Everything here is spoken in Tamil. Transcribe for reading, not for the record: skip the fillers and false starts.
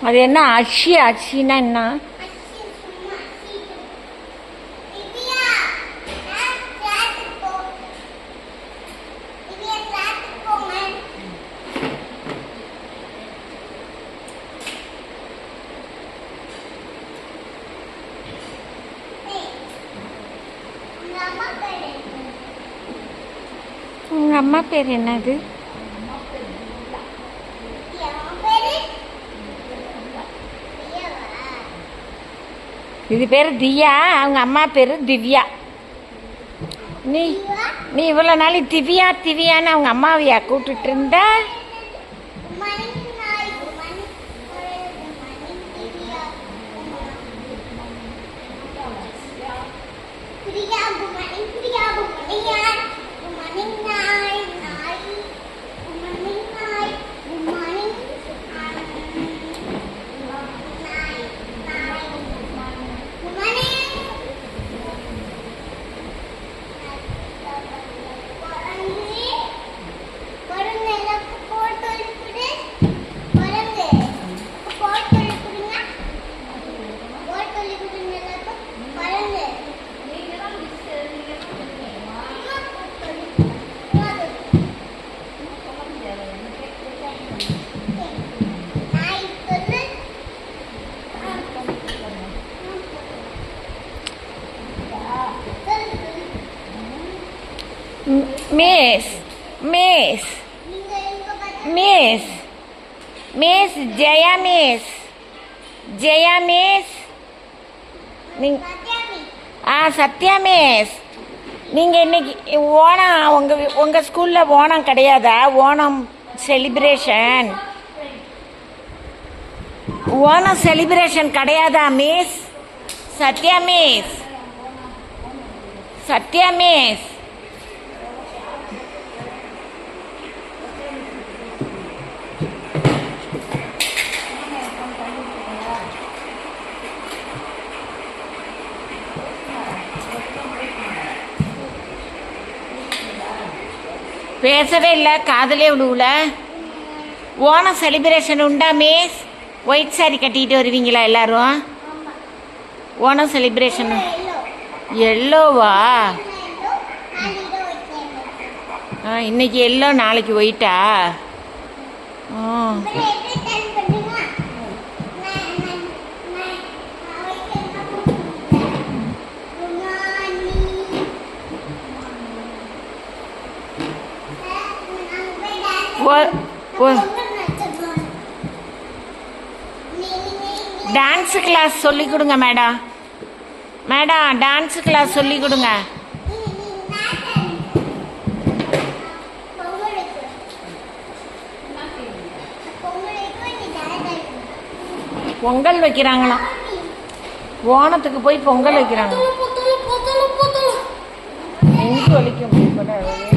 அது என்ன அச்சி? அச்சின்னா என்ன? உங்க அம்மா பேர் என்னது? இது பேர் தியா, அவங்க அம்மா பேர் திவ்யா. நீ நீ இவ்வளோ நாள் திவ்யா திவ்யான்னு அவங்க அம்மாவையா கூப்பிட்டுட்டு இருந்த? Miss miss miss miss Jaya miss Jaya miss Sathya miss, நீங்கள் இன்னைக்கு ஓணம் உங்கள் ஸ்கூலில் ஓணம் கிடையாதா? ஓணம் செலிப்ரேஷன் கிடையாதா miss? Sathya miss Sathya miss பேசவே இல்லை, காதலே விடுவல. ஓணம் செலிப்ரேஷன் உண்டா மிஸ்? ஒயிட் சாரி கட்டிக்கிட்டு வருவீங்களா எல்லாரும்? ஓணம் செலிப்ரேஷன் எல்லோவா? இன்னைக்கு எல்லோ, நாளைக்கு ஒயிட்டா? டான்ஸ் கிளாஸ் சொல்லி கொடுங்க மேடம். டான்ஸ் கிளாஸ் சொல்லி கொடுங்க. பொங்கல் வைக்கிறாங்களாம், ஓணத்துக்கு போய் பொங்கல் வைக்கிறாங்க. எங்கே வலிக்கும்